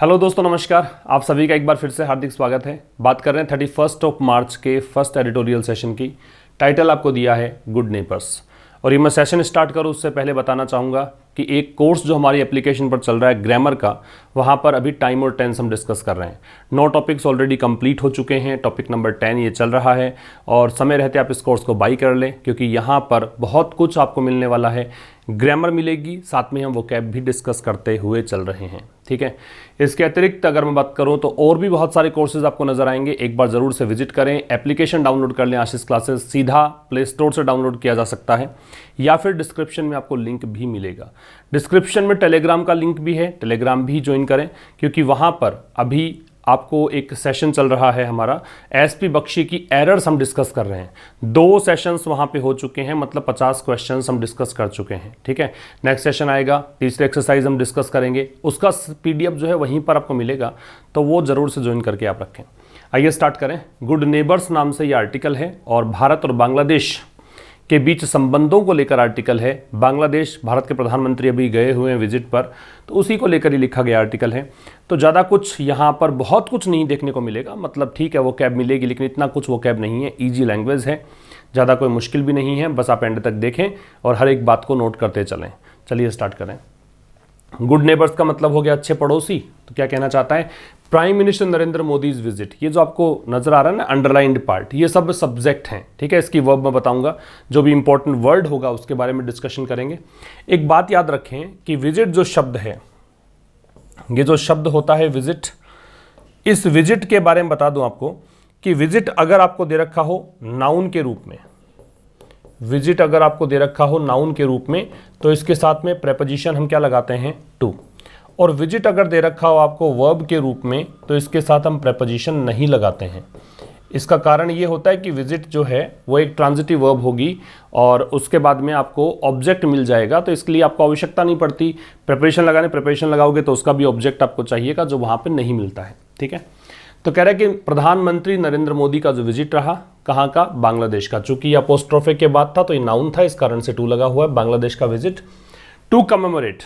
Hello दोस्तों, नमस्कार। आप सभी का एक बार फिर से हार्दिक स्वागत है। बात कर रहे हैं 31 मार्च के फर्स्ट एडिटोरियल सेशन की। टाइटल आपको दिया है गुड नेबर्स। और ये मैं सेशन स्टार्ट करूँ उससे पहले बताना चाहूँगा कि एक कोर्स जो हमारी एप्लीकेशन पर चल रहा है ग्रामर का, वहाँ पर अभी टाइम और टेंस हम डिस्कस कर रहे हैं। 9 टॉपिक्स ऑलरेडी कंप्लीट हो चुके हैं। टॉपिक नंबर 10 ये चल रहा है और समय रहते आप इस कोर्स को बाई कर लें, क्योंकि यहाँ पर बहुत कुछ आपको मिलने वाला है। ग्रामर मिलेगी, साथ में हम वोकैब भी डिस्कस करते हुए चल रहे हैं। ठीक है, इसके अतिरिक्त अगर मैं बात करूं तो और भी बहुत सारे कोर्सेज आपको नजर आएंगे। एक बार ज़रूर से विजिट करें, एप्लीकेशन डाउनलोड कर लें। आशीष क्लासेस सीधा प्ले स्टोर से डाउनलोड किया जा सकता है या फिर डिस्क्रिप्शन में आपको लिंक भी मिलेगा। डिस्क्रिप्शन में टेलीग्राम का लिंक भी है, टेलीग्राम भी ज्वाइन करें, क्योंकि वहाँ पर अभी आपको एक सेशन चल रहा है हमारा एसपी बख्शी की एरर्स हम डिस्कस कर रहे हैं। 2 सेशंस वहाँ पे हो चुके हैं, मतलब 50 क्वेश्चंस हम डिस्कस कर चुके हैं। ठीक है, नेक्स्ट सेशन आएगा, तीसरी एक्सरसाइज हम डिस्कस करेंगे, उसका पीडीएफ जो है वहीं पर आपको मिलेगा, तो वो ज़रूर से ज्वाइन करके आप रखें। आइए स्टार्ट करें। गुड नेबर्स नाम से ये आर्टिकल है और भारत और बांग्लादेश के बीच संबंधों को लेकर आर्टिकल है। बांग्लादेश, भारत के प्रधानमंत्री अभी गए हुए हैं विजिट पर, तो उसी को लेकर ही लिखा गया आर्टिकल है। तो ज़्यादा कुछ यहाँ पर बहुत कुछ नहीं देखने को मिलेगा, मतलब ठीक है वो कैब मिलेगी, लेकिन इतना कुछ वो कैब नहीं है। ईजी लैंग्वेज है, ज़्यादा कोई मुश्किल भी नहीं है, बस आप एंड तक देखें और हर एक बात को नोट करते चलें। चलिए स्टार्ट करें। गुड नेबर्स का मतलब हो गया अच्छे पड़ोसी। तो क्या कहना चाहता है? Prime minister Narendra Modi visit. ये जो आपको नजर आ रहा है ना अंडरलाइंड पार्ट, ये सब सब्जेक्ट हैं। ठीक है, इसकी वर्ब मैं बताऊंगा, जो भी इंपॉर्टेंट वर्ड होगा उसके बारे में डिस्कशन करेंगे। एक बात याद रखें कि विजिट जो शब्द है, ये जो शब्द होता है विजिट, इस विजिट के बारे में बता दूं आपको कि विजिट अगर आपको दे रखा हो नाउन के रूप में, विजिट अगर आपको दे रखा हो नाउन के रूप में, तो इसके साथ में प्रेपोजिशन हम क्या लगाते हैं? टू। और विजिट अगर दे रखा हो आपको वर्ब के रूप में, तो इसके साथ हम प्रेपोजिशन नहीं लगाते हैं। इसका कारण ये होता है कि विजिट जो है वो एक ट्रांजिटिव वर्ब होगी और उसके बाद में आपको ऑब्जेक्ट मिल जाएगा, तो इसके लिए आपको आवश्यकता नहीं पड़ती प्रिपरेशन लगाने। प्रिपरेशन लगाओगे तो उसका भी ऑब्जेक्ट आपको चाहिएगा, जो वहाँ पर नहीं मिलता है। ठीक है, तो कह रहा है कि प्रधानमंत्री नरेंद्र मोदी का जो विजिट रहा, कहाँ का? बांग्लादेश का। चूंकि अपोस्ट्रोफे के बाद था तो ये नाउन था, इस कारण से टू लगा हुआ है। बांग्लादेश का विजिट टू कमेमोरेट,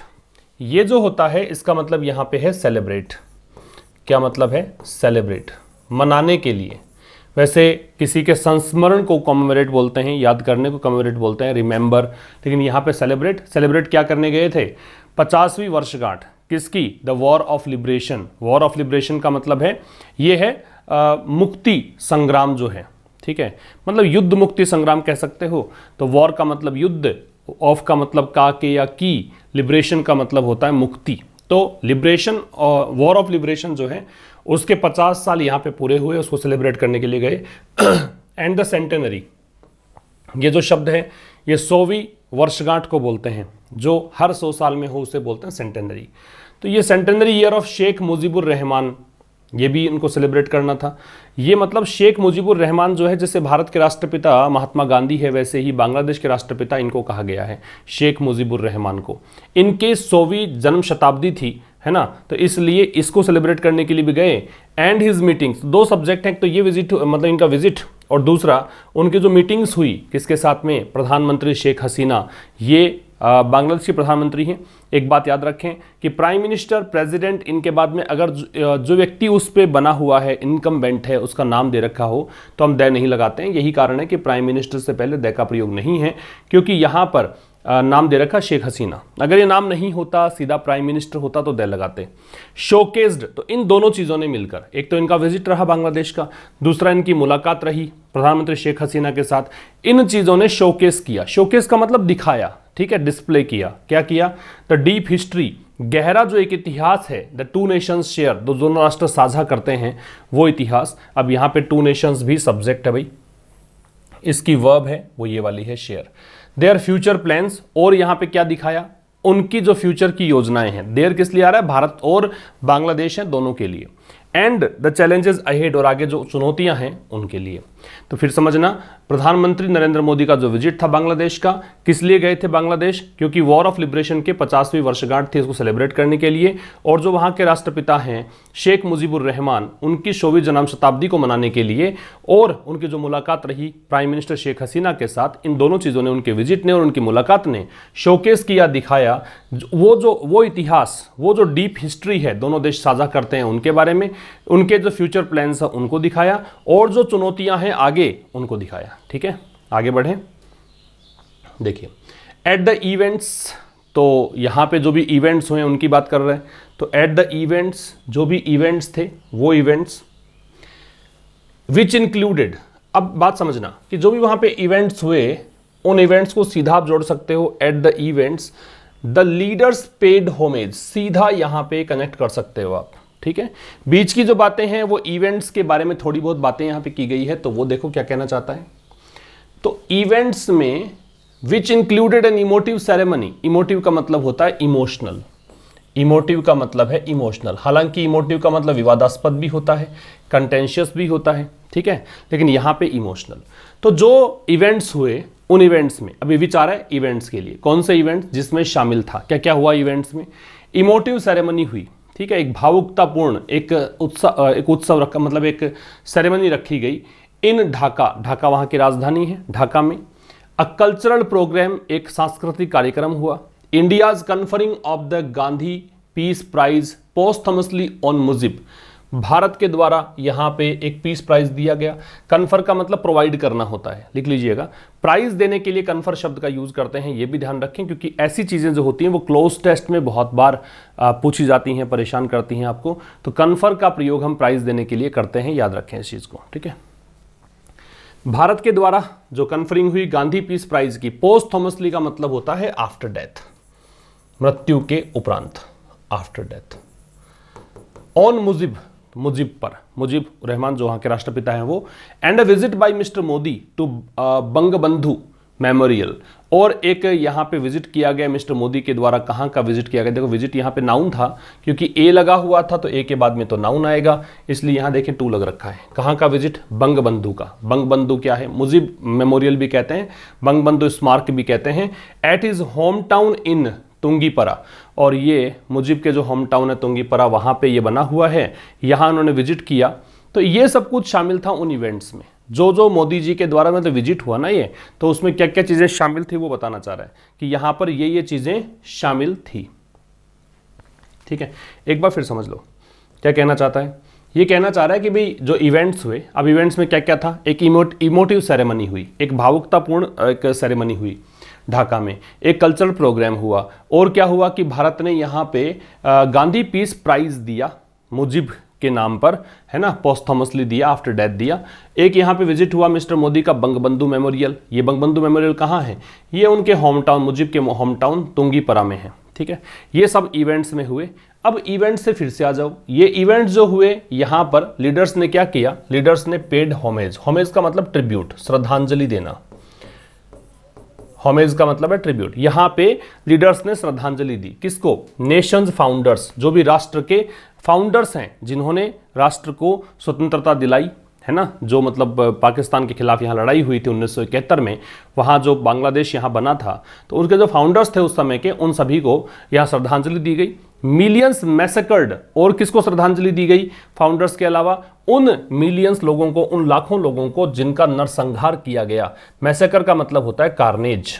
ये जो होता है इसका मतलब यहाँ पे है सेलिब्रेट। क्या मतलब है? सेलिब्रेट, मनाने के लिए। वैसे किसी के संस्मरण को कमेमोरेट बोलते हैं, याद करने को कमेमोरेट बोलते हैं, रिमेंबर, लेकिन यहाँ पे सेलिब्रेट। सेलिब्रेट क्या करने गए थे? 50वीं वर्षगांठ किसकी? The war of liberation. War of liberation का मतलब है ये है मुक्ति संग्राम जो है। ठीक है, मतलब युद्ध मुक्ति संग्राम कह सकते हो। तो वॉर का मतलब युद्ध, ऑफ का मतलब का के या की, लिबरेशन का मतलब होता है मुक्ति। तो लिबरेशन और वॉर ऑफ लिबरेशन जो है उसके 50 साल यहाँ पे पूरे हुए, उसको सेलिब्रेट करने के लिए गए। एंड द सेंटेनरी, ये जो शब्द है ये 100वीं वर्षगांठ को बोलते हैं, जो हर 100 साल में हो उसे बोलते हैं सेंटेनरी। तो ये centenary year of Sheikh Mujibur Rahman, ये भी इनको सेलिब्रेट करना था। ये मतलब शेख मुजीबुर रहमान जो है, जैसे भारत के राष्ट्रपिता महात्मा गांधी है, वैसे ही बांग्लादेश के राष्ट्रपिता इनको कहा गया है, शेख मुजीबुर रहमान को। इनके 100वीं जन्म शताब्दी थी, है ना, तो इसलिए इसको सेलिब्रेट करने के लिए भी गए। एंड हिज मीटिंग्स, 2 सब्जेक्ट हैं, तो ये विजिट मतलब इनका विजिट, और दूसरा उनकी जो मीटिंग्स हुई किसके साथ में? प्रधानमंत्री शेख हसीना, ये बांग्लादेश के प्रधानमंत्री हैं। एक बात याद रखें कि प्राइम मिनिस्टर, प्रेसिडेंट, इनके बाद में अगर जो व्यक्ति उस पर बना हुआ है, इनकम्बेंट है, उसका नाम दे रखा हो तो हम दे नहीं लगाते हैं। यही कारण है कि प्राइम मिनिस्टर से पहले दे का प्रयोग नहीं है, क्योंकि यहाँ पर नाम दे रखा शेख हसीना। अगर ये नाम नहीं होता, सीधा प्राइम मिनिस्टर होता, तो दे लगाते। शोकेस्ड, तो इन दोनों चीज़ों ने मिलकर, एक तो इनका विजिट रहा बांग्लादेश का, दूसरा इनकी मुलाकात रही प्रधानमंत्री शेख हसीना के साथ, इन चीज़ों ने शोकेस किया। शोकेस का मतलब दिखाया, ठीक है, डिस्प्ले किया। क्या किया? द डीप हिस्ट्री, गहरा जो एक इतिहास है, द टू नेशंस शेयर, दोनों राष्ट्र साझा करते हैं वो इतिहास। अब यहाँ पे टू नेशंस भी सब्जेक्ट है भाई, इसकी वर्ब है वो ये वाली है शेयर। देयर फ्यूचर प्लान्स, और यहाँ पे क्या दिखाया? उनकी जो फ्यूचर की योजनाएं हैं। देयर किस लिए आ रहा है? भारत और बांग्लादेश है, दोनों के लिए। एंड द चैलेंजेस अहेड, और आगे जो चुनौतियां हैं उनके लिए। तो फिर समझना, प्रधानमंत्री नरेंद्र मोदी का जो विजिट था बांग्लादेश का, किस लिए गए थे बांग्लादेश? क्योंकि वॉर ऑफ लिबरेशन के 50वीं वर्षगांठ थी, इसको सेलिब्रेट करने के लिए, और जो वहाँ के राष्ट्रपिता हैं शेख मुजीबुर रहमान, उनकी 100वीं जन्म शताब्दी को मनाने के लिए, और उनकी जो मुलाकात रही प्राइम मिनिस्टर शेख हसीना के साथ, इन दोनों चीज़ों ने, उनके विजिट ने और उनकी मुलाकात ने शोकेस किया, दिखाया वो इतिहास, वो जो डीप हिस्ट्री है दोनों देश साझा करते हैं उनके बारे में, उनके जो फ्यूचर प्लान्स हैं उनको दिखाया, और जो चुनौतियां हैं आगे उनको दिखाया। ठीक है, आगे बढ़ें। देखिए एट द इवेंट्स, तो यहां पे जो भी इवेंट्स हुए उनकी बात कर रहे हैं, तो एट द इवेंट्स, जो भी इवेंट्स थे वो इवेंट्स विच इंक्लूडेड, अब बात समझना कि जो भी वहां पे इवेंट्स हुए उन इवेंट्स को सीधा आप जोड़ सकते हो at the events the leaders paid homage, सीधा यहां पे कनेक्ट कर सकते हो आप। ठीक है, बीच की जो बातें हैं वो इवेंट्स के बारे में थोड़ी बहुत बातें यहां पे की गई है, तो वो देखो क्या कहना चाहता है। तो इवेंट्स में which included an emotive ceremony, emotive का मतलब होता है इमोशनल, इमोटिव का मतलब है इमोशनल, हालांकि इमोटिव का मतलब विवादास्पद भी होता है, कंटेंशियस भी होता है। ठीक है, लेकिन यहां पे इमोशनल। तो जो इवेंट्स हुए उन इवेंट्स में, अभी विचार है इवेंट्स के लिए, कौन से इवेंट्स जिसमें शामिल था, क्या क्या हुआ इवेंट्स में? इमोटिव सेरेमनी हुई, ठीक है, एक भावुकतापूर्ण एक उत्सव रखा, मतलब एक सेरेमनी रखी गई इन ढाका, ढाका वहां की राजधानी है, ढाका में। अ कल्चरल प्रोग्राम, एक सांस्कृतिक कार्यक्रम हुआ। India's conferring of the Gandhi peace prize posthumously on Mujib, Bharat के द्वारा यहाँ पे एक पीस प्राइज दिया गया। कन्फर का मतलब प्रोवाइड करना होता है, लिख लीजिएगा। प्राइज देने के लिए कन्फर शब्द का यूज करते हैं, ये भी ध्यान रखें, क्योंकि ऐसी चीजें जो होती हैं वो क्लोज टेस्ट में बहुत बार पूछी जाती हैं, परेशान करती हैं आपको। तो कन्फर का प्रयोग हम प्राइज देने के लिए करते हैं, याद रखें इस चीज को। ठीक है, भारत के द्वारा जो कन्फरिंग हुई गांधी पीस प्राइज की, पोस्टमसली का मतलब होता है आफ्टर डेथ, मृत्यु के उपरांत, after death. On Mujib, Mujib पर, मुजिब रहमान जो वहाँ के राष्ट्रपिता हैं वो। And a visit by mister Modi to Bangabandhu memorial, और एक यहाँ पे विजिट किया गया मिस्टर मोदी के द्वारा। कहाँ का विजिट किया गया? देखो विजिट यहाँ पे नाउन था, क्योंकि ए लगा हुआ था तो ए के बाद में तो नाउन आएगा, इसलिए यहाँ देखें टू लग रखा है। कहाँ का विजिट? बंगबंधु का। बंगबंधु क्या है? मुजिब मेमोरियल भी कहते हैं, बंगबंधु स्मारक भी कहते हैं। At his home town in Tungipara, और ये मुजिब के जो होम टाउन है तुंगीपरा, वहाँ पे ये बना हुआ है, यहाँ उन्होंने विजिट किया। तो ये सब कुछ शामिल था उन इवेंट्स में, जो मोदी जी के द्वारा मतलब विजिट हुआ ना ये, तो उसमें क्या क्या चीज़ें शामिल थी वो बताना चाह रहा है कि यहाँ पर ये चीज़ें शामिल थी। ठीक है, एक बार फिर समझ लो क्या कहना चाहता है। ये कहना चाह रहा है कि भाई जो इवेंट्स हुए, अब इवेंट्स में क्या क्या था? एक इमोटिव सेरेमनी हुई, एक भावुकतापूर्ण एक सेरेमनी हुई ढाका में, एक कल्चरल प्रोग्राम हुआ, और क्या हुआ कि भारत ने यहाँ पे गांधी पीस प्राइज दिया मुजिब के नाम पर, है ना, पोस्टमसली दिया, आफ्टर डेथ दिया। एक यहाँ पे विजिट हुआ मिस्टर मोदी का बंगबंधु मेमोरियल। ये बंगबंधु मेमोरियल कहाँ है? ये उनके होम टाउन, मुजिब के होम टाउन तुंगीपरा में है। ठीक है, ये सब इवेंट्स में हुए। अब इवेंट से फिर से आ जाओ, ये इवेंट्स जो हुए यहाँ पर लीडर्स ने क्या किया? लीडर्स ने पेड होमेज, होमेज का मतलब ट्रिब्यूट, श्रद्धांजलि देना, होमेज का मतलब है ट्रिब्यूट। यहां पे लीडर्स ने श्रद्धांजलि दी, किसको? नेशंस फाउंडर्स, जो भी राष्ट्र के फाउंडर्स हैं, जिन्होंने राष्ट्र को स्वतंत्रता दिलाई, है ना, जो मतलब पाकिस्तान के खिलाफ यहाँ लड़ाई हुई थी 1971 में, वहाँ जो बांग्लादेश यहाँ बना था, तो उनके जो फाउंडर्स थे उस समय के, उन सभी को यहाँ श्रद्धांजलि दी गई। मिलियंस मैसेकर्ड, और किसको श्रद्धांजलि दी गई फाउंडर्स के अलावा? उन मिलियंस लोगों को, उन लाखों लोगों को जिनका नरसंहार किया गया। मैसेकर का मतलब होता है कार्नेज,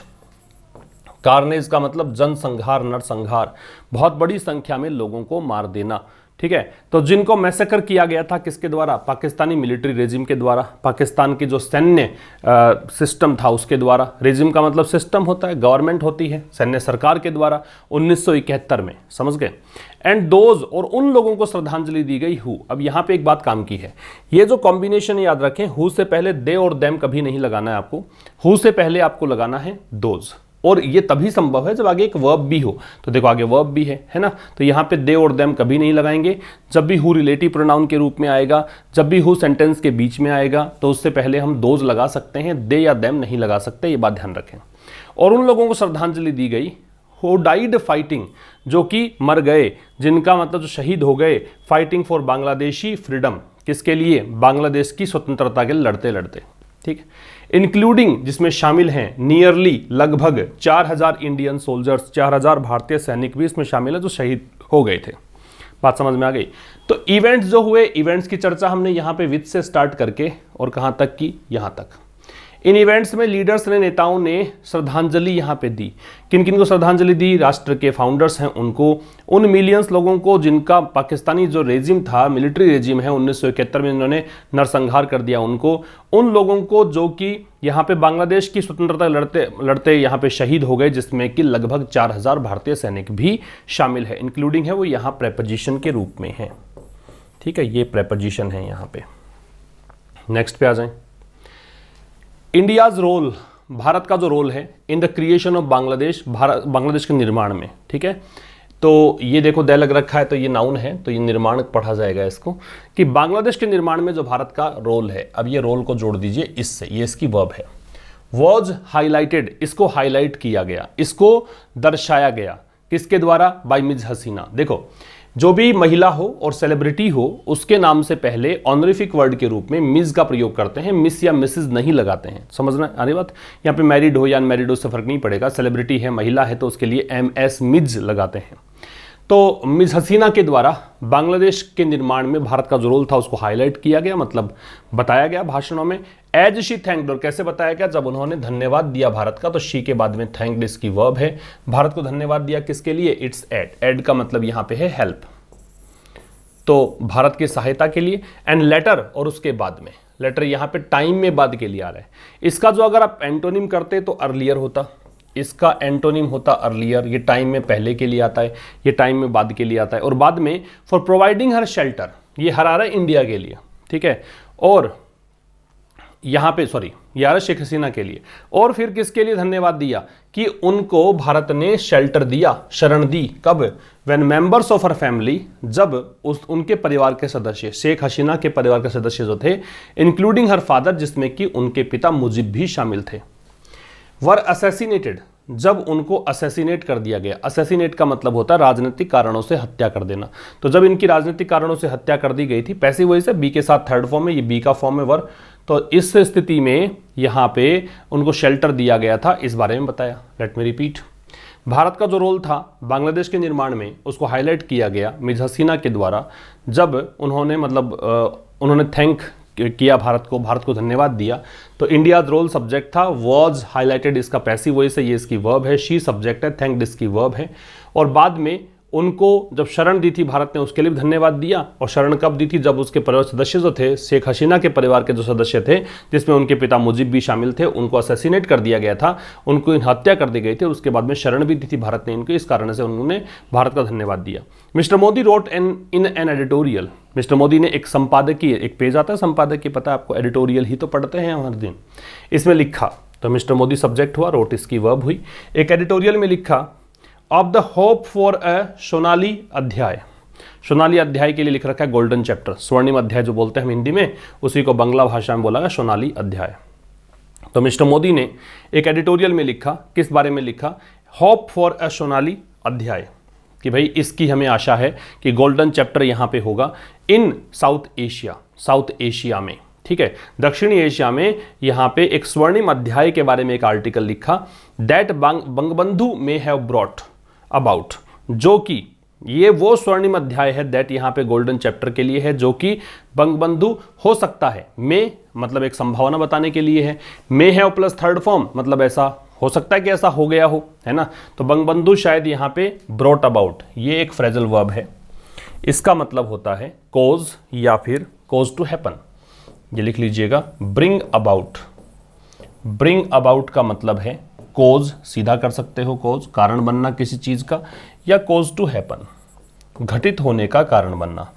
कार्नेज का मतलब जनसंहार, नरसंहार, बहुत बड़ी संख्या में लोगों को मार देना। ठीक है, तो जिनको मैसेकर किया गया था किसके द्वारा? पाकिस्तानी मिलिट्री रेजिम के द्वारा, पाकिस्तान की जो सैन्य सिस्टम था उसके द्वारा। रेजिम का मतलब सिस्टम होता है, गवर्नमेंट होती है, सैन्य सरकार के द्वारा 1971 में, समझ गए। एंड दोज, और उन लोगों को श्रद्धांजलि दी गई हु। अब यहाँ पे एक बात काम की है, ये जो कॉम्बिनेशन याद रखें, हु से पहले दे और देम कभी नहीं लगाना है आपको, हु से पहले आपको लगाना है दोज, और ये तभी संभव है जब आगे एक वर्ब भी हो। तो देखो आगे वर्ब भी है ना, तो यहाँ पे दे और देम कभी नहीं लगाएंगे। जब भी हु रिलेटिव प्रोनाउन के रूप में आएगा, जब भी हु सेंटेंस के बीच में आएगा, तो उससे पहले हम दोज लगा सकते हैं, दे या देम नहीं लगा सकते, ये बात ध्यान रखें। और उन लोगों को श्रद्धांजलि दी गई हु डाइड फाइटिंग, जो कि मर गए, जिनका मतलब जो शहीद हो गए, फाइटिंग फॉर बांग्लादेशी फ्रीडम, किसके लिए? बांग्लादेश की स्वतंत्रता के लिए लड़ते लड़ते। ठीक है, इंक्लूडिंग जिसमें शामिल हैं नियरली लगभग 4000 इंडियन सोल्जर्स, 4000 भारतीय सैनिक भी इसमें शामिल है जो शहीद हो गए थे। बात समझ में आ गई। तो इवेंट्स जो हुए, इवेंट्स की चर्चा हमने यहाँ पे विद से स्टार्ट करके और कहाँ तक की, यहाँ तक। इन इवेंट्स में लीडर्स ने, नेताओं ने श्रद्धांजलि यहाँ पे दी। किन किन को श्रद्धांजलि दी? राष्ट्र के फाउंडर्स हैं उनको, उन मिलियंस लोगों को जिनका पाकिस्तानी जो रेजिम था, मिलिट्री रेजिम है, 1971 में इन्होंने नरसंहार कर दिया उनको, उन लोगों को जो कि यहाँ पे बांग्लादेश की स्वतंत्रता लड़ते लड़ते यहाँ पे शहीद हो गए, जिसमें कि लगभग 4000 भारतीय सैनिक भी शामिल है। इंक्लूडिंग है वो यहाँ प्रेपोजिशन के रूप में है। ठीक है, ये प्रेपोजिशन है यहाँ पे। नेक्स्ट पे आ जाएं। इंडियाज रोल, भारत का जो रोल है in the creation of Bangladesh, Bangladesh के निर्माण में। ठीक है, तो ये देखो दे लग रखा है, तो ये नाउन है, तो ये निर्माण पढ़ा जाएगा इसको, कि बांग्लादेश के निर्माण में जो भारत का रोल है। अब ये रोल को जोड़ दीजिए इससे, ये इसकी वर्ब है। वॉज हाईलाइटेड, इसको हाईलाइट किया गया, इसको दर्शाया गया, किसके द्वारा? बाय मिस हसीना। देखो, जो भी महिला हो और सेलिब्रिटी हो उसके नाम से पहले ऑनरिफिक वर्ड के रूप में मिस का प्रयोग करते हैं, मिस या मिसेज नहीं लगाते हैं। समझना आ रही बात? यहाँ पे मैरिड हो या अनमैरिड हो से फर्क नहीं पड़ेगा, सेलिब्रिटी है, महिला है, तो उसके लिए MS मिज लगाते हैं। तो मिस हसीना के द्वारा बांग्लादेश के निर्माण में भारत का जो रोल था उसको हाईलाइट किया गया, मतलब बताया गया भाषणों में। एज शी थैंक्ड, और कैसे बताया गया? जब उन्होंने धन्यवाद दिया भारत का, तो शी के बाद में थैंक्ड इसकी वर्ब है। भारत को धन्यवाद दिया किसके लिए? इट्स एड, एड का मतलब यहाँ पे है हेल्प, तो भारत की सहायता के लिए। एंड लेटर, और उसके बाद में, लेटर यहाँ पे टाइम में बाद के लिए आ रहा है। इसका जो अगर आप एंटोनिम करते तो अर्लियर होता, इसका एंटोनिम होता अर्लियर। ये टाइम में पहले के लिए आता है, ये टाइम में बाद के लिए आता है। और बाद में फॉर प्रोवाइडिंग हर शेल्टर, ये हर आ रहा है इंडिया के लिए। ठीक है, और यहाँ पे सॉरी यार शेख हसीना के लिए। और फिर किसके लिए धन्यवाद दिया? कि उनको भारत ने शेल्टर दिया, शरण दी। कब? When members of her family, जब उनके परिवार के सदस्य, शेख हसीना के परिवार के सदस्य जो थे, इंक्लूडिंग हर फादर, जिसमें कि उनके पिता मुजीब भी शामिल थे, वर असैसिनेटेड, जब उनको असैसिनेट कर दिया गया। असैसिनेट का मतलब होता है राजनीतिक कारणों से हत्या कर देना। तो जब इनकी राजनीतिक कारणों से हत्या कर दी गई थी, पैसिव वॉइस है, बी के साथ थर्ड फॉर्म में, ये बी का फॉर्म है वर, तो इस स्थिति में यहाँ पे उनको शेल्टर दिया गया था, इस बारे में बताया। लेट मी रिपीट, भारत का जो रोल था बांग्लादेश के निर्माण में उसको हाईलाइट किया गया मिस हसीना के द्वारा, जब उन्होंने उन्होंने थैंक किया भारत को धन्यवाद दिया। तो इंडिया रोल सब्जेक्ट था, वॉज हाईलाइटेड इसका पैसिव वॉइस है, ये इसकी वर्ब है, शी सब्जेक्ट है, थैंक्ड इसकी वर्ब है। और बाद में उनको जब शरण दी थी भारत ने, उसके लिए भी धन्यवाद दिया। और शरण कब दी थी? जब उसके परिवार सदस्य जो थे, शेख हसीना के परिवार के जो सदस्य थे, जिसमें उनके पिता मुजीब भी शामिल थे, उनको असैसिनेट कर दिया गया था, उनको हत्या कर दी गई थी। उसके बाद में शरण भी दी थी भारत ने इनको, इस कारण से उन्होंने भारत का धन्यवाद दिया। Mister Modi wrote in an editorial, mister Modi ने एक संपादकीय, एक पेज आता है संपादकीय, पता है आपको, एडिटोरियल ही तो पढ़ते हैं हर दिन, इसमें लिखा। तो मिस्टर मोदी सब्जेक्ट हुआ, रोट इसकी वर्ब हुई। एक एडिटोरियल में लिखा of the hope for a Sonali अध्याय, सोनाली अध्याय के लिए लिख रखा है गोल्डन चैप्टर, स्वर्णिम अध्याय जो बोलते हैं हम हिंदी में, उसी को बंगला भाषा में बोला गया सोनाली अध्याय। तो मिस्टर मोदी ने एक एडिटोरियल में लिखा, किस बारे में लिखा? होप फॉर अ सोनाली अध्याय, कि भाई इसकी हमें आशा है कि गोल्डन चैप्टर यहाँ पे होगा इन साउथ एशिया, साउथ एशिया में। ठीक है, दक्षिणी एशिया में यहाँ पे एक स्वर्णिम अध्याय के बारे में एक आर्टिकल लिखा, that Bangabandhu may have brought about, जो कि ये वो स्वर्णिम अध्याय है, दैट यहाँ पे गोल्डन चैप्टर के लिए है, जो कि बंगबंधु हो सकता है। मे मतलब एक संभावना बताने के लिए है, may have plus third form मतलब ऐसा हो सकता है कि ऐसा हो गया हो, है ना। तो बंगबंधु शायद यहाँ पे ब्रॉट अबाउट, ये एक फ्रेजल वर्ब है, इसका मतलब होता है कोज या फिर कोज टू हैपन। ये लिख लीजिएगा, ब्रिंग अबाउट, ब्रिंग अबाउट का मतलब है कोज, सीधा कर सकते हो कोज, कारण बनना किसी चीज का, या कोज टू हैपन, घटित होने का कारण बनना।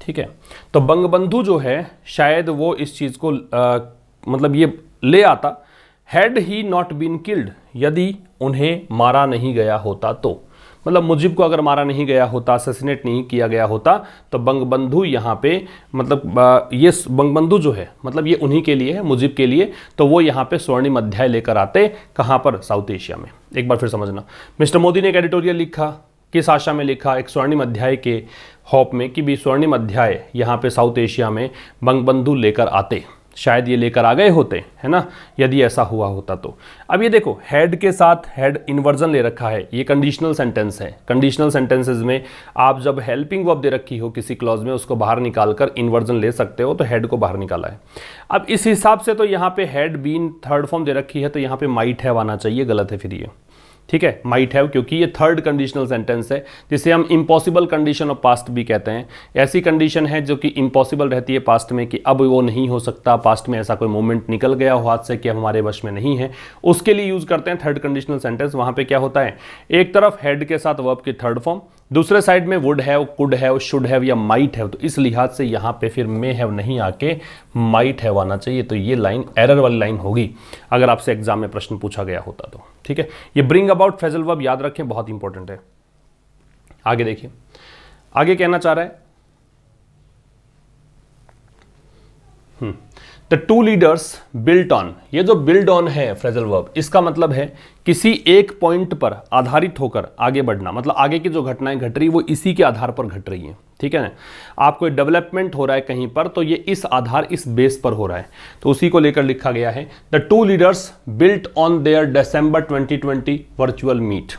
ठीक है, तो बंगबंधु जो है शायद वो इस चीज को मतलब ये ले आता, had he not been killed, यदि उन्हें मारा नहीं गया होता तो, मतलब मुजीब को अगर मारा नहीं गया होता, असैसिनेट नहीं किया गया होता, तो बंगबंधु यहाँ पे मतलब ये बंगबंधु जो है मतलब ये उन्हीं के लिए है, मुजीब के लिए, तो वो यहाँ पे स्वर्णिम अध्याय लेकर आते, कहाँ पर? साउथ एशिया में। एक बार फिर समझना, मिस्टर मोदी ने एक एडिटोरियल लिखा, किस आशा में लिखा? एक स्वर्णिम अध्याय के होप में कि भी स्वर्णिम अध्याय यहाँ पे साउथ एशिया में बंगबंधु लेकर आते, शायद ये लेकर आ गए होते, है ना, यदि ऐसा हुआ होता तो। अब ये देखो हैड के साथ हैड इन्वर्जन ले रखा है, ये कंडीशनल सेंटेंस है। कंडीशनल सेंटेंसेस में आप जब हेल्पिंग वर्ब दे रखी हो किसी क्लॉज में, उसको बाहर निकालकर इन्वर्जन ले सकते हो, तो हैड को बाहर निकाला है। अब इस हिसाब से तो यहाँ पे हैड बीन थर्ड फॉर्म दे रखी है, तो यहाँ पे माइट हैव आना चाहिए, गलत है फिर ये, ठीक है, माइट हैव, क्योंकि ये थर्ड कंडीशनल सेंटेंस है जिसे हम इम्पॉसिबल कंडीशन ऑफ पास्ट भी कहते हैं। ऐसी कंडीशन है जो कि इम्पॉसिबल रहती है पास्ट में, कि अब वो नहीं हो सकता, पास्ट में ऐसा कोई मोमेंट निकल गया हो हाथ से कि अब हमारे वश में नहीं है, उसके लिए यूज करते हैं थर्ड कंडीशनल सेंटेंस। वहां पे क्या होता है, एक तरफ हेड के साथ वर्ब की थर्ड फॉर्म, दूसरे साइड में would have, could have, should have या माइट हैव, तो इस लिहाज से यहाँ पे फिर मे हैव नहीं आके माइट हैव आना चाहिए। तो ये लाइन एरर वाली लाइन होगी अगर आपसे एग्जाम में प्रश्न पूछा गया होता तो, ठीक है। ये ब्रिंग अबाउट फ्रेजल वर्ब याद रखें, बहुत इंपॉर्टेंट है। आगे देखिए, आगे कहना चाह रहा है the two leaders built on, ये जो बिल्ड ऑन है फ्रेजल वर्ब, इसका मतलब है किसी एक पॉइंट पर आधारित होकर आगे बढ़ना, मतलब आगे की जो घटनाएं घट रही वो इसी के आधार पर घट रही हैं, ठीक है ना। आपको डेवलपमेंट हो रहा है कहीं पर, तो ये इस आधार, इस बेस पर हो रहा है, तो उसी को लेकर लिखा गया है the two leaders built on their December 2020 virtual meet.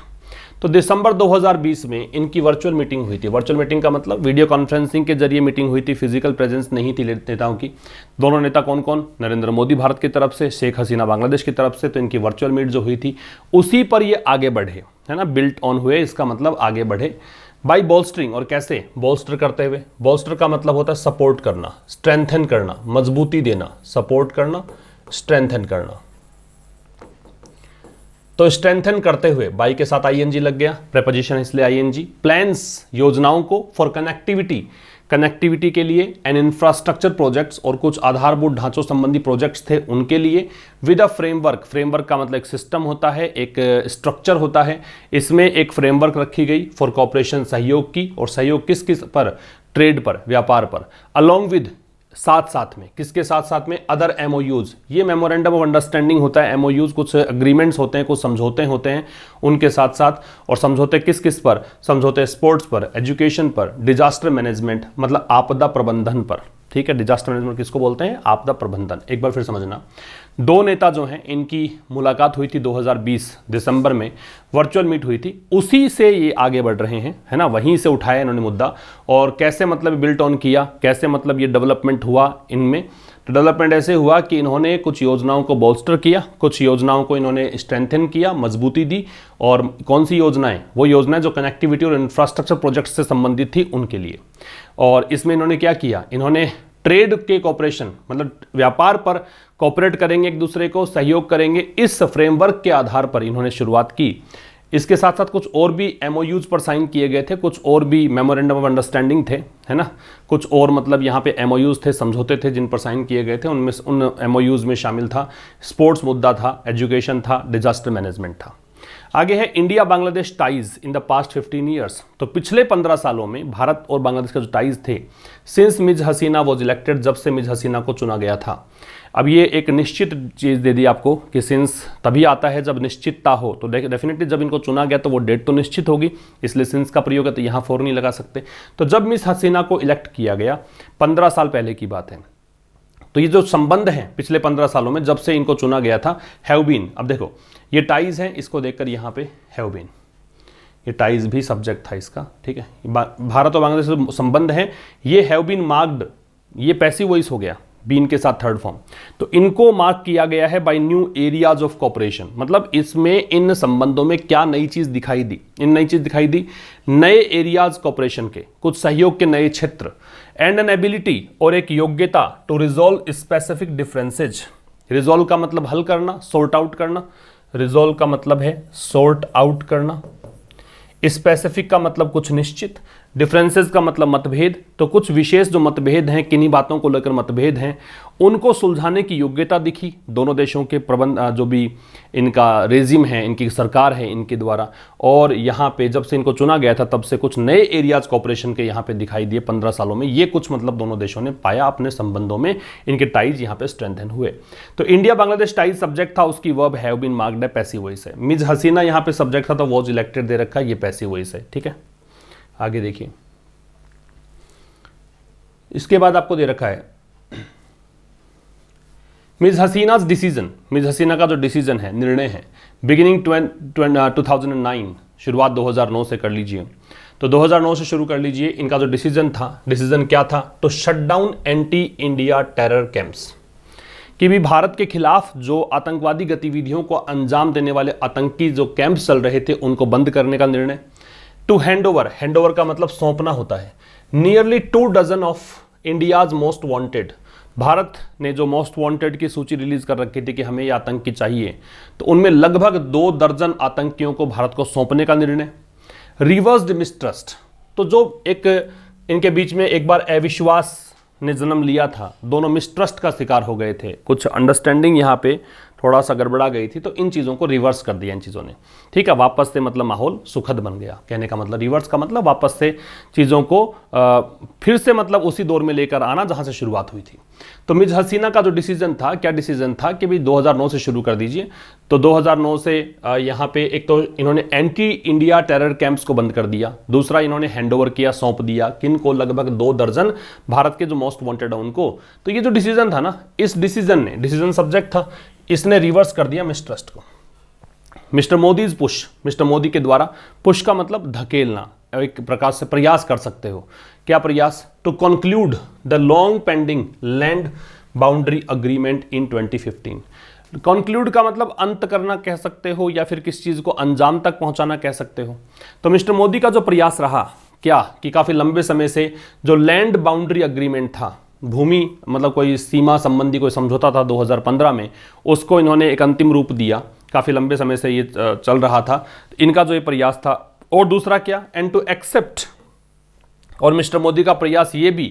तो दिसंबर 2020 में इनकी वर्चुअल मीटिंग हुई थी। वर्चुअल मीटिंग का मतलब वीडियो कॉन्फ्रेंसिंग के जरिए मीटिंग हुई थी, फिजिकल प्रेजेंस नहीं थी नेताओं की। दोनों नेता कौन कौन, नरेंद्र मोदी भारत की तरफ से, शेख हसीना बांग्लादेश की तरफ से, तो इनकी वर्चुअल मीट जो हुई थी उसी पर ये आगे बढ़े, है ना, बिल्ट ऑन हुए, इसका मतलब आगे बढ़े। बाई बोल्स्टरिंग, और कैसे, बोल्स्टर करते हुए। बोल्स्टर का मतलब होता है सपोर्ट करना, स्ट्रेंथन करना, मजबूती देना, सपोर्ट करना, स्ट्रेंथन करना। तो स्ट्रेंथन करते हुए, बाई के साथ आईएनजी लग गया, प्रेपोजिशन इसलिए आईएनजी। प्लान्स, योजनाओं को, फॉर कनेक्टिविटी, कनेक्टिविटी के लिए, एंड इंफ्रास्ट्रक्चर प्रोजेक्ट्स, और कुछ आधारभूत ढांचों संबंधी प्रोजेक्ट्स थे उनके लिए। विद अ फ्रेमवर्क, फ्रेमवर्क का मतलब एक सिस्टम होता है, एक स्ट्रक्चर होता है, इसमें एक फ्रेमवर्क रखी गई फॉर कॉपरेशन, सहयोग की, और सहयोग किस किस पर, ट्रेड पर, व्यापार पर। अलॉन्ग विद, साथ साथ में, किसके साथ साथ में, अदर एमओयूज, ये मेमोरेंडम ऑफ अंडरस्टैंडिंग होता है। एमओयूज कुछ अग्रीमेंट्स होते हैं, कुछ समझौते होते हैं, उनके साथ साथ, और समझौते किस किस पर, समझौते स्पोर्ट्स पर, एजुकेशन पर, डिजास्टर मैनेजमेंट मतलब आपदा प्रबंधन पर, ठीक है। डिजास्टर मैनेजमेंट किसको बोलते हैं, आपदा प्रबंधन। एक बार फिर समझना, दो नेता जो हैं इनकी मुलाकात हुई थी 2020 दिसंबर में, वर्चुअल मीट हुई थी, उसी से ये आगे बढ़ रहे हैं, है ना, वहीं से उठाया इन्होंने मुद्दा। और कैसे मतलब बिल्ट ऑन किया, कैसे मतलब ये डेवलपमेंट हुआ इनमें, तो डेवलपमेंट ऐसे हुआ कि इन्होंने कुछ योजनाओं को बोल्स्टर किया, कुछ योजनाओं को इन्होंने स्ट्रेंथन किया, मजबूती दी। और कौन सी योजनाएं, वो योजनाएं जो कनेक्टिविटी और इंफ्रास्ट्रक्चर प्रोजेक्ट से संबंधित थी उनके लिए। और इसमें इन्होंने क्या किया, इन्होंने ट्रेड के कॉपरेशन मतलब व्यापार पर कॉपरेट करेंगे, एक दूसरे को सहयोग करेंगे, इस फ्रेमवर्क के आधार पर इन्होंने शुरुआत की। इसके साथ साथ कुछ और भी एमओयूज पर साइन किए गए थे, कुछ और भी मेमोरेंडम ऑफ अंडरस्टैंडिंग थे, है ना, कुछ और मतलब यहाँ पे एमओयूज थे, समझौते थे जिन पर साइन किए गए थे। उनमें उन एमओयूज में शामिल था स्पोर्ट्स मुद्दा था, एजुकेशन था, डिजास्टर मैनेजमेंट था। आगे है India Bangladesh ties in the past 15 years. तो पिछले 15 सालों में भारत और बांग्लादेश का जो टाइज थे, since Mizo Hasina was elected, जब से मिज हसीना को चुना गया था। अब ये एक निश्चित चीज़ दे दी आपको कि सिंस तभी आता है जब निश्चितता हो, तो डेफिनेटली जब इनको चुना गया तो वो डेट तो निश्चित होगी, इसलिए सिंस का प्रयोग है, तो यहाँ फोर नहीं लगा सकते। तो जब मिस हसीना को इलेक्ट किया गया 15 साल पहले की बात है, तो ये जो संबंध हैं पिछले 15 सालों में जब से इनको चुना गया था, हैव बीन। अब देखो ये टाइज है, इसको देखकर यहाँ पे हैव बीन, ये टाइज भी सब्जेक्ट था इसका, ठीक है। भारत और बांग्लादेश जो संबंध है ये हैव बीन मार्क्ड, ये पैसिव वॉइस हो गया बीन के साथ थर्ड फॉर्म। तो इनको मार्क किया गया है by new areas of cooperation, मतलब इसमें इन संबंधों में क्या नई चीज दिखाई दी, इन नई चीज दिखाई दी नए एरियाज कॉपरेशन के, कुछ सहयोग के नए क्षेत्र, एंड एन एबिलिटी, और एक योग्यता to resolve specific differences. Resolve का मतलब हल करना, सॉर्ट आउट करना, रिजॉल्व का मतलब है सॉर्ट आउट करना, स्पेसिफिक का मतलब कुछ निश्चित, डिफरेंसेस का मतलब मतभेद। तो कुछ विशेष जो मतभेद हैं, किन्हीं बातों को लेकर मतभेद हैं, उनको सुलझाने की योग्यता दिखी दोनों देशों के प्रबंध जो भी इनका रेजिम है, इनकी सरकार है इनके द्वारा। और यहाँ पे जब से इनको चुना गया था तब से कुछ नए एरियाज कॉपरेशन के यहाँ पे दिखाई दिए 15 सालों में। ये कुछ मतलब दोनों देशों ने पाया अपने संबंधों में, इनके टाइज यहाँ पे स्ट्रेंथन हुए। तो इंडिया बांग्लादेश टाइज सब्जेक्ट था, उसकी वर्ब हैव बीन मार्क्ड है, पैसिव वॉइस है। मिज हसीना यहाँ पे सब्जेक्ट था तो वॉज इलेक्टेड दे रखा है, ये पैसिव वॉइस है, ठीक है। आगे देखिए, इसके बाद आपको दे रखा है मिस हसीनाज डिसीजन, मिस हसीना का जो डिसीजन है, निर्णय है, बिगिनिंग 2009, शुरुआत 2009 से कर लीजिए। तो 2009 से शुरू कर लीजिए। इनका जो डिसीजन था, डिसीजन क्या था, तो shut down anti India terror camps, कि भी भारत के खिलाफ जो आतंकवादी गतिविधियों को अंजाम देने वाले आतंकी जो कैंप्स चल रहे थे उनको बंद करने का निर्णय। टू हैंड ओवर का मतलब सौंपना होता है, nearly 2 dozen of India's most wanted, भारत ने जो मोस्ट वांटेड की सूची रिलीज कर रखी थी कि हमें ये आतंकी चाहिए, तो उनमें लगभग 2 दर्जन आतंकियों को भारत को सौंपने का निर्णय। रिवर्स्ड मिसट्रस्ट, तो जो एक इनके बीच में एक बार अविश्वास ने जन्म लिया था, दोनों मिसट्रस्ट का शिकार हो गए थे, कुछ अंडरस्टैंडिंग यहाँ पे थोड़ा सा गड़बड़ा गई थी, तो इन चीज़ों को रिवर्स कर दिया इन चीज़ों ने, ठीक है। वापस से मतलब माहौल सुखद बन गया, कहने का मतलब रिवर्स का मतलब वापस से चीज़ों को फिर से मतलब उसी दौर में लेकर आना जहाँ से शुरुआत हुई थी। तो मिस हसीना का जो डिसीजन था, क्या डिसीजन था कि भाई 2009 से शुरू कर दीजिए। तो 2009 से यहाँ पे एक तो इन्होंने एंटी इंडिया टेरर कैंप्स को बंद कर दिया, दूसरा इन्होंने हैंडओवर किया, सौंप दिया, किन को, लगभग 2 दर्जन भारत के जो मोस्ट वांटेड है उनको। तो ये जो डिसीजन था ना, इस डिसीजन ने, डिसीजन सब्जेक्ट था, इसने रिवर्स कर दिया मिसट्रस्ट को। Mister Modi's push, mister Modi के द्वारा, पुश का मतलब धकेलना, एक प्रकार से प्रयास कर सकते हो। क्या प्रयास? To conclude the long pending land boundary agreement in 2015। Conclude का मतलब अंत करना कह सकते हो, या फिर किस चीज को अंजाम तक पहुंचाना कह सकते हो। तो मिस्टर मोदी का जो प्रयास रहा क्या, कि काफी लंबे समय से जो लैंड बाउंड्री अग्रीमेंट था, भूमि मतलब कोई सीमा संबंधी कोई समझौता था 2015 में, उसको इन्होंने एक अंतिम रूप दिया। काफी लंबे समय से ये चल रहा था, इनका जो ये प्रयास था। और दूसरा क्या, एंड टू एक्सेप्ट, और मिस्टर मोदी का प्रयास ये भी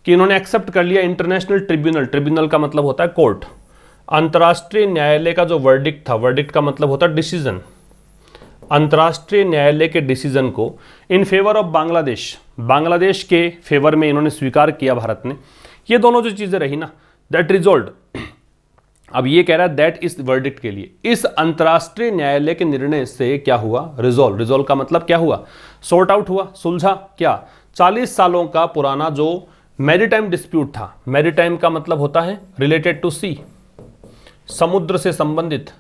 कि इन्होंने एक्सेप्ट कर लिया इंटरनेशनल ट्रिब्यूनल, ट्रिब्यूनल का मतलब होता है कोर्ट, अंतर्राष्ट्रीय न्यायालय का जो वर्डिक्ट था, वर्डिक्ट का मतलब होता है डिसीजन, अंतर्राष्ट्रीय न्यायालय के डिसीजन को in favour of Bangladesh, Bangladesh के फेवर में इन्होंने स्वीकार किया भारत ने। ये दोनों जो चीजें रही ना, दैट रिजॉल्व्ड, अब ये कह रहा है दैट इस वर्डिक्ट के लिए, इस अंतर्राष्ट्रीय न्यायालय के निर्णय से क्या हुआ, रिजॉल्व, रिजॉल्व का मतलब क्या हुआ, सॉर्ट आउट हुआ, सुलझा। क्या? 40 सालों का पुराना जो मैरीटाइम डिस्प्यूट था, मैरीटाइम का मतलब होता है रिलेटेड टू सी, समुद्र से संबंधित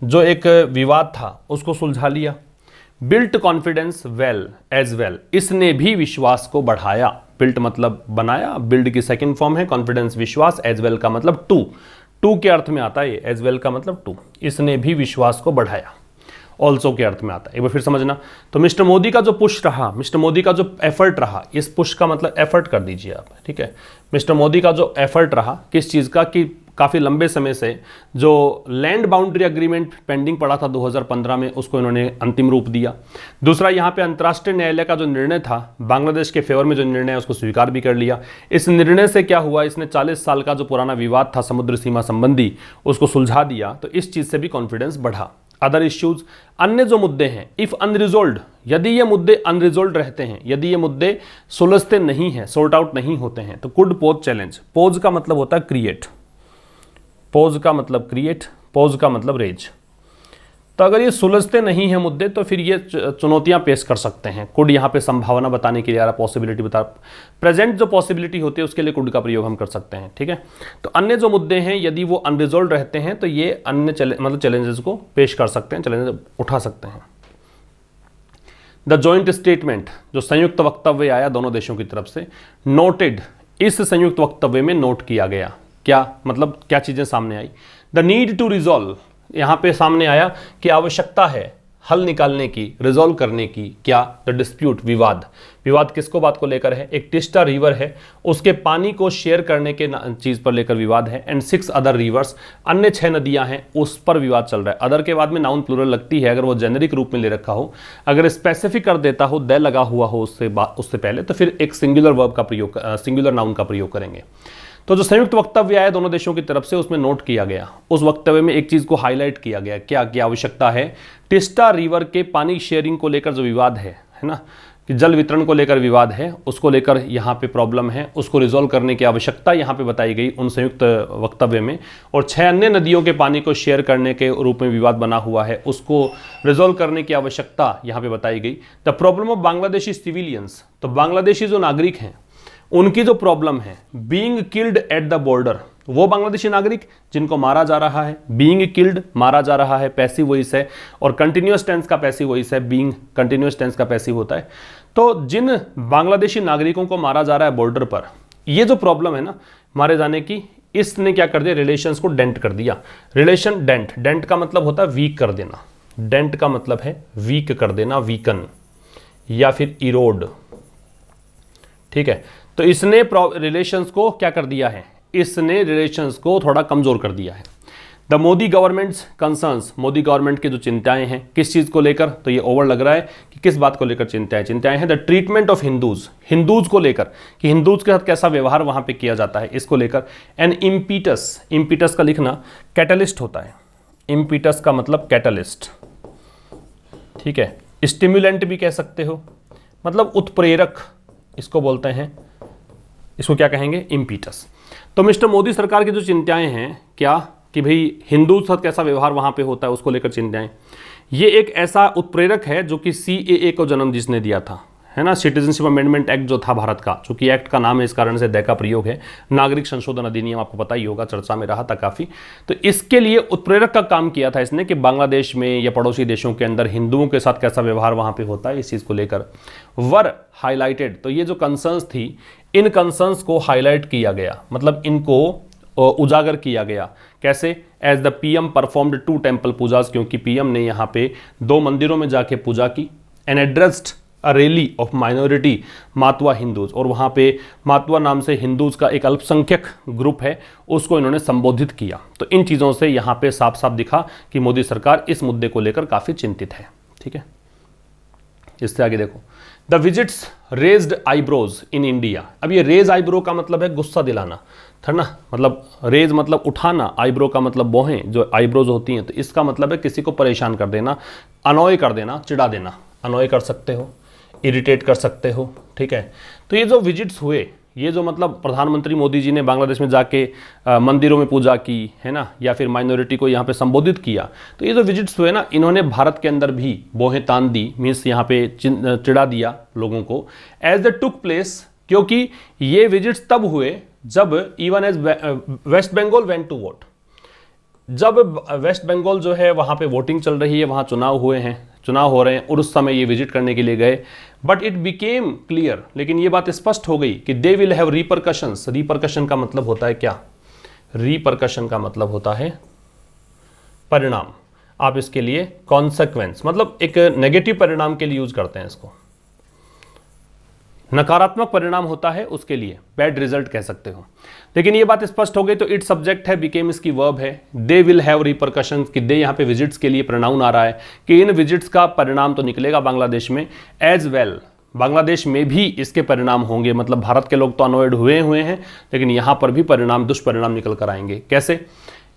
जो एक विवाद था उसको सुलझा लिया। Built confidence well as well, इसने भी विश्वास को बढ़ाया। बिल्ट मतलब बनाया, बिल्ड की सेकंड फॉर्म है, कॉन्फिडेंस विश्वास, एज वेल का मतलब टू के अर्थ में आता है ये, एज वेल का मतलब टू, इसने भी विश्वास को बढ़ाया, ऑल्सो के अर्थ में आता है। एक बार फिर समझना। तो मिस्टर मोदी का जो पुश रहा, मिस्टर मोदी का जो एफर्ट रहा, इस पुश का मतलब एफर्ट कर दीजिए आप, ठीक है। मिस्टर मोदी का जो एफर्ट रहा किस चीज़ का, कि काफ़ी लंबे समय से जो लैंड बाउंड्री अग्रीमेंट पेंडिंग पड़ा था 2015 में, उसको इन्होंने अंतिम रूप दिया। दूसरा, यहाँ पे अंतर्राष्ट्रीय न्यायालय का जो निर्णय था बांग्लादेश के फेवर में, जो निर्णय है उसको स्वीकार भी कर लिया। इस निर्णय से क्या हुआ, इसने 40 साल का जो पुराना विवाद था समुद्र सीमा संबंधी, उसको सुलझा दिया। तो इस चीज़ से भी कॉन्फिडेंस बढ़ा। अदर इश्यूज, अन्य जो मुद्दे हैं, इफ अनरिजोल्व्ड, यदि ये मुद्दे अनरिजोल्व्ड रहते हैं, यदि ये मुद्दे सुलझते नहीं हैं, सॉर्ट आउट नहीं होते हैं, तो कुड पोज चैलेंज, पोज का मतलब होता है क्रिएट, पोज का मतलब क्रिएट, पोज का मतलब रेज। तो अगर ये सुलझते नहीं हैं मुद्दे, तो फिर ये चुनौतियां पेश कर सकते हैं। कुड यहाँ पे संभावना बताने के लिए आ रहा, पॉसिबिलिटी बता, प्रेजेंट जो पॉसिबिलिटी होती है उसके लिए कुड का प्रयोग हम कर सकते हैं, ठीक है। तो अन्य जो मुद्दे हैं यदि वो अनरिजोल्व रहते हैं तो ये अन्य मतलब चैलेंजेस को पेश कर सकते हैं, चैलेंज उठा सकते हैं। द जॉइंट स्टेटमेंट, जो संयुक्त वक्तव्य आया दोनों देशों की तरफ से, नोटेड, इस संयुक्त वक्तव्य में नोट किया गया। क्या मतलब, क्या चीजें सामने आई, द नीड टू रिजॉल्व, यहां पे सामने आया कि आवश्यकता है हल निकालने की, रिजॉल्व करने की। क्या? द डिस्प्यूट, विवाद। विवाद किसको बात को लेकर है, एक टिस्टा रिवर है, उसके पानी को शेयर करने के चीज पर लेकर विवाद है। एंड 6 अदर रिवर्स, अन्य 6 नदियां हैं उस पर विवाद चल रहा है। अदर के बाद में नाउन प्लूरल लगती है, अगर वो जेनेरिक रूप में ले रखा हो, अगर स्पेसिफिक कर देता हो, द लगा हुआ हो उससे पहले, तो फिर एक सिंगुलर वर्ब का प्रयोग, सिंगुलर नाउन का प्रयोग करेंगे। तो जो संयुक्त वक्तव्य आया दोनों देशों की तरफ से, उसमें नोट किया गया, उस वक्तव्य में एक चीज को हाईलाइट किया गया। क्या? की आवश्यकता है टिस्टा रिवर के पानी शेयरिंग को लेकर जो विवाद है ना, कि जल वितरण को लेकर विवाद है, उसको लेकर यहाँ पे प्रॉब्लम है, उसको रिजॉल्व करने की आवश्यकता यहाँ पे बताई गई उन संयुक्त वक्तव्य में। और 6 अन्य नदियों के पानी को शेयर करने के रूप में विवाद बना हुआ है, उसको रिजॉल्व करने की आवश्यकता यहाँ पे बताई गई। The problem of Bangladeshi civilians, तो बांग्लादेशी जो नागरिक हैं उनकी जो प्रॉब्लम है being killed at the border, वो बांग्लादेशी नागरिक जिनको मारा जा रहा है, बीइंग किल्ड मारा जा रहा है, पैसिव वॉइस है, और कंटिन्यूअस टेंस का पैसिव वॉइस है, बीइंग कंटिन्यूअस टेंस का पैसिव होता है। तो जिन बांग्लादेशी नागरिकों को मारा जा रहा है बॉर्डर पर, ये जो प्रॉब्लम है ना मारे जाने की, इसने क्या कर दिया, रिलेशंस को डेंट कर दिया। रिलेशन डेंट, डेंट का मतलब होता है वीक कर देना, डेंट का मतलब है वीक कर देना, वीकन या फिर इरोड, ठीक है। तो इसने रिलेशंस को क्या कर दिया है, इसने रिलेशंस को थोड़ा कमजोर कर दिया है। The Modi governments concerns, Modi government की जो चिंताएं हैं किस चीज को लेकर, तो ये ओवर लग रहा है कि किस बात को लेकर चिंताएं हैं। The treatment of Hindus, Hindus को लेकर कि हिंदूज के साथ कैसा व्यवहार वहां पे किया जाता है, इसको लेकर। एन इम्पीटस, इम्पीटस का लिखना कैटलिस्ट होता है, इम्पीटस का मतलब कैटलिस्ट, ठीक है। स्टिमुलेंट भी कह सकते हो, मतलब उत्प्रेरक इसको बोलते हैं, इसको क्या कहेंगे, इम्पीटस। तो मिस्टर मोदी सरकार की जो चिंताएं हैं क्या, कि भाई हिंदू साथ कैसा व्यवहार वहां पे होता है उसको लेकर चिंताएं, ये एक ऐसा उत्प्रेरक है जो कि CAA को जन्म जिसने दिया था, है ना, सिटीजनशिप अमेंडमेंट एक्ट जो था भारत का, चूंकि एक्ट का नाम है इस कारण से दै का प्रयोग है, नागरिक संशोधन अधिनियम आपको पता ही होगा, चर्चा में रहा था काफी। तो इसके लिए उत्प्रेरक का काम किया था इसने कि बांग्लादेश में या पड़ोसी देशों के अंदर हिंदुओं के साथ कैसा व्यवहार वहां पे होता है, इस चीज को लेकर वर हाईलाइटेड। तो ये जो कंसर्न्स थी, इन कंसर्न्स को हाईलाइट किया गया, मतलब इनको उजागर किया गया। कैसे, as the PM performed 2 temple pujas, क्योंकि PM ने यहाँ पे 2 मंदिरों में जाके पूजा की। And addressed a rally of minority Matua Hindus, और वहाँ पे मातवा नाम से हिंदूज का एक अल्पसंख्यक ग्रुप है, उसको इन्होंने संबोधित किया। तो इन चीज़ों से यहाँ पे साफ साफ दिखा कि मोदी सरकार इस मुद्दे को लेकर काफ़ी चिंतित है, ठीक है। इससे आगे देखो, the visits raised eyebrows in India. अब ये रेज आईब्रो का मतलब है गुस्सा दिलाना, था ना, मतलब रेज मतलब उठाना, आईब्रो का मतलब भौहें जो आईब्रोज होती हैं, तो इसका मतलब है किसी को परेशान कर देना, अनॉय कर देना, चिढ़ा देना, अनॉय कर सकते हो, इरिटेट कर सकते हो, ठीक है। तो ये जो विजिट्स हुए, ये जो मतलब प्रधानमंत्री मोदी जी ने बांग्लादेश में जाके मंदिरों में पूजा की, है ना, या फिर माइनॉरिटी को यहाँ पे संबोधित किया, तो ये जो विजिट्स हुए ना, इन्होंने भारत के अंदर भी बोहें तान दी, मीन्स यहाँ पे चिढ़ा दिया लोगों को। एज द टुक प्लेस, क्योंकि ये विजिट्स तब हुए जब even as West Bengal went to vote, जब वेस्ट बंगाल जो है वहाँ पे वोटिंग चल रही है, वहाँ चुनाव हुए हैं, चुनाव हो रहे हैं, और उस समय ये विजिट करने के लिए गए। बट इट बिकेम क्लियर, लेकिन ये बात स्पष्ट हो गई कि they will have repercussions. Repercussion का मतलब होता है क्या, रिपरकशन का मतलब होता है परिणाम। आप इसके लिए कॉन्सिक्वेंस, मतलब एक नेगेटिव परिणाम के लिए यूज करते हैं इसको, नकारात्मक परिणाम होता है उसके लिए, बैड रिजल्ट कह सकते हो। लेकिन ये बात स्पष्ट हो गई, तो इट सब्जेक्ट है, बिकेम इसकी वर्ब है, दे विल हैव रिपरकशंस, कि दे यहाँ पे विजिट्स के लिए प्रोनाउन आ रहा है कि इन विजिट्स का परिणाम तो निकलेगा बांग्लादेश में, एज वेल बांग्लादेश में भी इसके परिणाम होंगे। मतलब भारत के लोग तो अनॉयड हुए हैं, लेकिन यहाँ पर भी परिणाम, दुष्परिणाम निकल कर आएंगे। कैसे,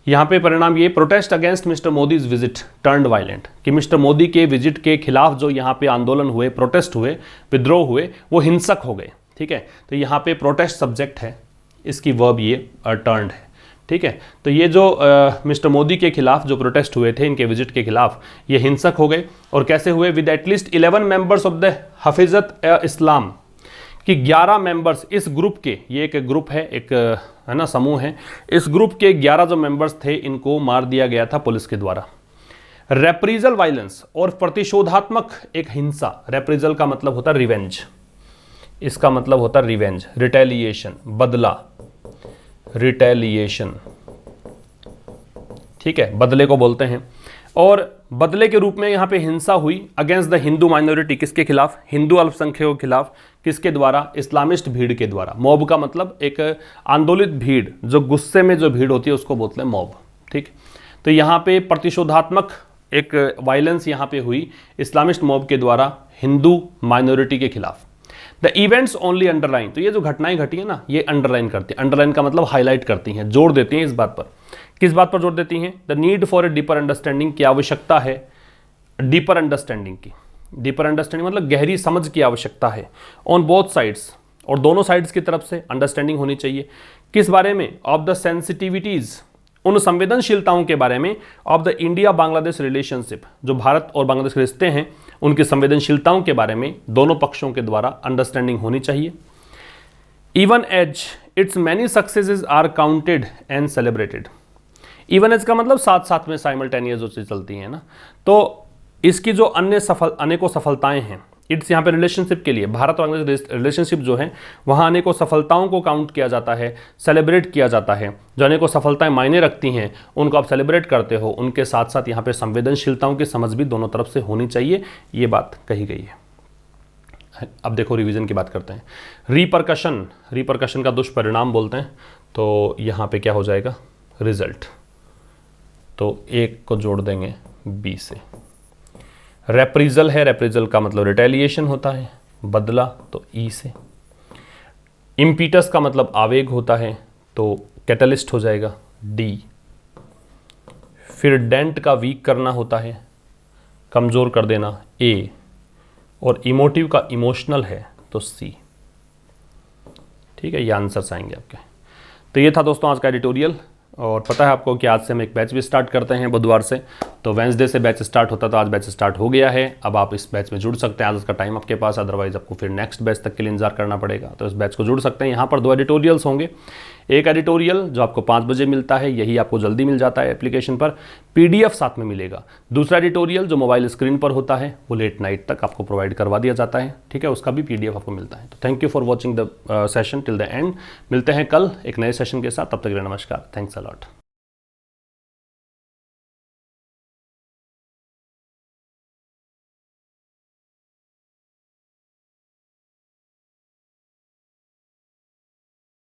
यहाँ पे परिणाम ये, protest against mister Modi's visit turned violent, कि मिस्टर मोदी के विजिट के खिलाफ जो यहाँ पे आंदोलन हुए, प्रोटेस्ट हुए, विद्रोह हुए, वो हिंसक हो गए, ठीक है। तो यहाँ पे प्रोटेस्ट सब्जेक्ट है, इसकी वर्ब ये टर्न्ड है, ठीक है। तो ये जो मिस्टर मोदी के खिलाफ जो प्रोटेस्ट हुए थे, इनके विजिट के खिलाफ, ये हिंसक हो गए। और कैसे हुए, with at least 11 members of the Hefazat Islam, कि 11 मेंबर्स इस ग्रुप के, ये एक ग्रुप है, एक है ना समूह है, इस ग्रुप के 11 जो मेंबर्स थे, इनको मार दिया गया था पुलिस के द्वारा। रेप्रीजल वायलेंस, और प्रतिशोधात्मक एक हिंसा, रेप्रीजल का मतलब होता है रिवेंज, इसका मतलब होता है रिवेंज, रिटेलिएशन, बदला, रिटेलिएशन, ठीक है, बदले को बोलते हैं। और बदले के रूप में यहाँ पे हिंसा हुई अगेंस्ट द हिंदू माइनॉरिटी, किसके खिलाफ, हिंदू अल्पसंख्यकों के खिलाफ, किसके द्वारा, इस्लामिस्ट भीड़ के द्वारा। मॉब का मतलब एक आंदोलित भीड़, जो गुस्से में जो भीड़ होती है उसको बोलते हैं मॉब, ठीक। तो यहाँ पे प्रतिशोधात्मक एक वायलेंस यहाँ पे हुई इस्लामिस्ट मॉब के द्वारा हिंदू माइनॉरिटी के खिलाफ। द इवेंट्स ओनली अंडरलाइन, तो ये जो घटनाएं घटी है ना, ये अंडरलाइन करती है, अंडरलाइन का मतलब हाईलाइट करती हैं, जोड़ देती हैं इस बात पर। किस बात पर जोड़ देती हैं, the need for a deeper understanding, की आवश्यकता है डीपर अंडरस्टैंडिंग की, डीपर अंडरस्टैंडिंग मतलब गहरी समझ की आवश्यकता है, ऑन बोथ साइड्स, और दोनों साइड्स की तरफ से अंडरस्टैंडिंग होनी चाहिए। किस बारे में, ऑफ द सेंसिटिविटीज, उन संवेदनशीलताओं के बारे में, of the India Bangladesh relationship, जो भारत और बांग्लादेश के रिश्ते हैं उनकी संवेदनशीलताओं के बारे में दोनों पक्षों के द्वारा अंडरस्टैंडिंग होनी चाहिए। Even as its many successes are counted and celebrated. Even as का मतलब साथ साथ में साइमल्टेनियस जो चीज़ चलती है ना, तो इसकी जो अनेकों सफलताएं हैं, इट्स यहाँ पे रिलेशनशिप के लिए, भारत और बांग्लादेश रिलेशनशिप जो है वहाँ अनेकों सफलताओं को काउंट किया जाता है, सेलिब्रेट किया जाता है। जो अनेकों सफलताएं मायने रखती हैं उनको आप सेलिब्रेट करते हो, उनके साथ साथ यहाँ पे संवेदनशीलताओं की समझ भी दोनों तरफ से होनी चाहिए, ये बात कही गई है। अब देखो रिवीजन की बात करते हैं। रिपरकशन का दुष्परिणाम बोलते हैं, तो यहाँ पे क्या हो जाएगा, रिजल्ट, तो एक को जोड़ देंगे बी से। रेप्रिजल है, रेप्रिजल का मतलब रिटेलिएशन होता है, बदला, तो ई से। इम्पीटस का मतलब आवेग होता है, तो कैटलिस्ट हो जाएगा डी। फिर डेंट का वीक करना होता है, कमज़ोर कर देना, ए। और इमोटिव का इमोशनल है, तो सी। ठीक है, ये आंसर्स आएंगे आपके। तो ये था दोस्तों आज का एडिटोरियल। और पता है आपको कि आज से हम एक बैच भी स्टार्ट करते हैं बुधवार से, तो वेंसडे से बैच स्टार्ट होता, तो आज बैच स्टार्ट हो गया है। अब आप इस बैच में जुड़ सकते हैं, आज उसका टाइम आपके पास, अदरवाइज आपको फिर नेक्स्ट बैच तक के लिए इंतजार करना पड़ेगा। तो इस बैच को जुड़ सकते हैं। यहाँ पर 2 एडिटोरियल्स होंगे। एक एडिटोरियल जो आपको 5 बजे मिलता है, यही आपको जल्दी मिल जाता है एप्लीकेशन पर, PDF साथ में मिलेगा। दूसरा एडिटोरियल जो मोबाइल स्क्रीन पर होता है वो लेट नाइट तक आपको प्रोवाइड करवा दिया जाता है। ठीक है, उसका भी PDF आपको मिलता है। तो thank you for watching the session till the end. मिलते हैं कल एक नए सेशन के साथ, तब तक के लिए नमस्कार, थैंक्स अ लॉट।